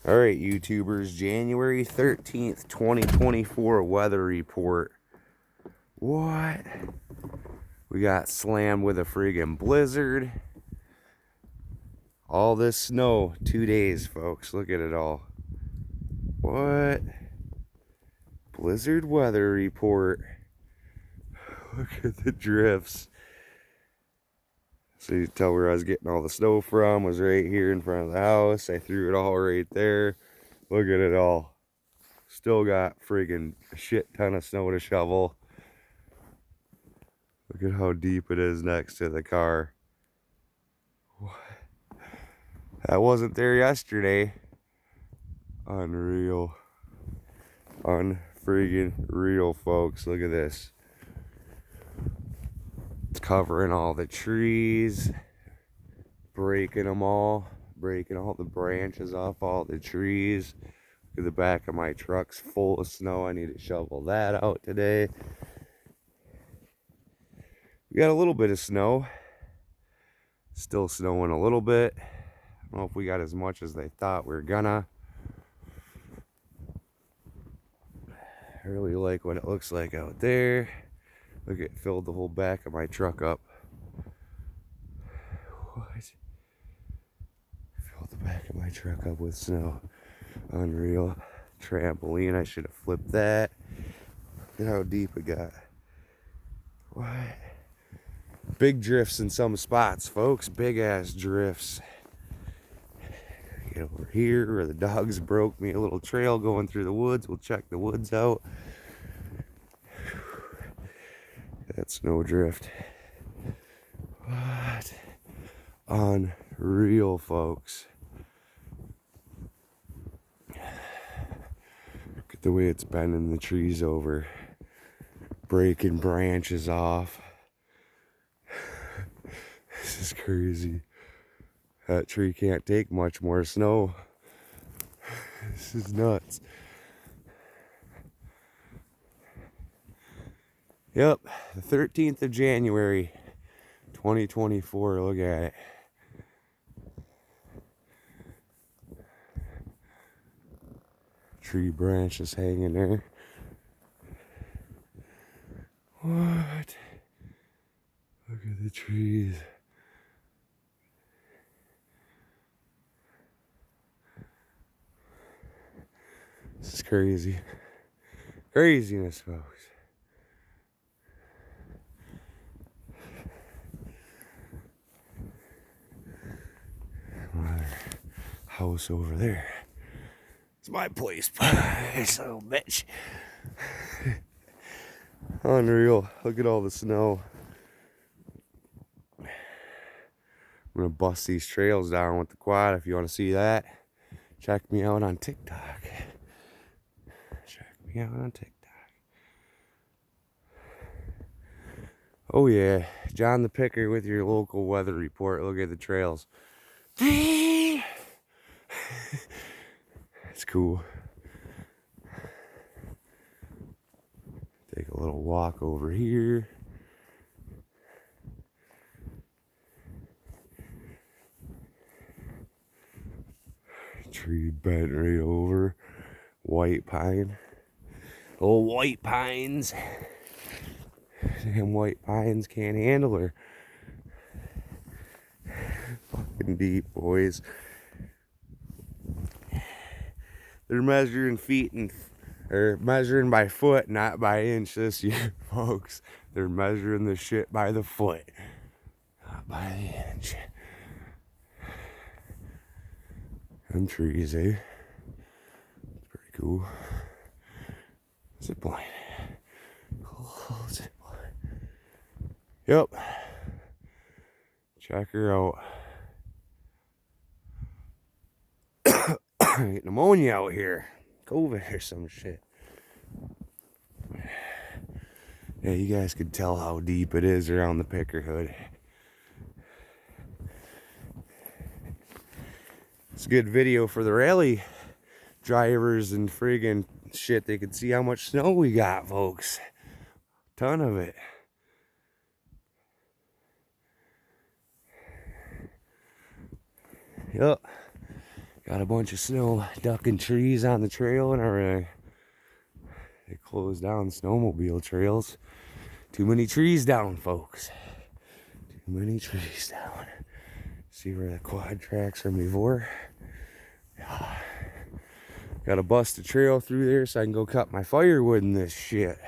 All right, YouTubers, January 13th, 2024 weather report. What? We got slammed with a friggin' blizzard. All this snow, 2 days, folks. Look at it all. What? Blizzard weather report. Look at the drifts. So you tell where I was getting all the snow from was right here in front of the house. I threw it all right there. Look at it all. Still got friggin' a shit ton of snow to shovel. Look at how deep it is next to the car. What? That wasn't there yesterday. Unreal. Unfriggin' real, folks. Look at this. It's covering all the trees. Breaking them all. Breaking all the branches off all the trees. Look at the back of my truck's full of snow. I need to shovel that out today. We got a little bit of snow. Still snowing a little bit. I don't know if we got as much as they thought we were gonna. I really like what it looks like out there. Look, it filled the whole back of my truck up. What? Filled the back of my truck up with snow. Unreal. Trampoline, I should have flipped that. Look at how deep it got. What? Big drifts in some spots, folks. Big ass drifts. Get over here where the dogs broke me a little trail going through the woods. We'll check the woods out. That snow drift. What? Unreal, folks. Look at the way it's bending the trees over. Breaking branches off. This is crazy. That tree can't take much more snow. This is nuts. Yep, the 13th of January, 2024. Look at it. Tree branches hanging there. What? Look at the trees. This is crazy. Craziness, folks. Another house over there. It's my place, son of a bitch. Unreal. Look at all the snow. I'm gonna bust these trails down with the quad. If you want to see that, check me out on TikTok. Check me out on TikTok. Oh yeah, John the Picker with your local weather report. Look at the trails. It's cool. Take a little walk over here. Tree bent right over. White pine. Old white pines. Damn white pines can't handle her. Fucking deep, boys. They're measuring feet or measuring by foot, not by inch this year, folks. They're measuring the shit by the foot, not by the inch. Them trees, eh? It's pretty cool. Zip line. Cool zip line. Yep. Check her out. Get pneumonia out here. COVID or some shit. Yeah, you guys could tell how deep it is around the Picker Hood. It's a good video for the rally drivers and friggin' shit. They could see how much snow we got, folks. Ton of it. Yep. Got a bunch of snow ducking trees on the trail and everything. They closed down snowmobile trails. Too many trees down, folks. Too many trees down. See where the quad tracks from before? Yeah. Gotta bust a trail through there so I can go cut my firewood in this shit.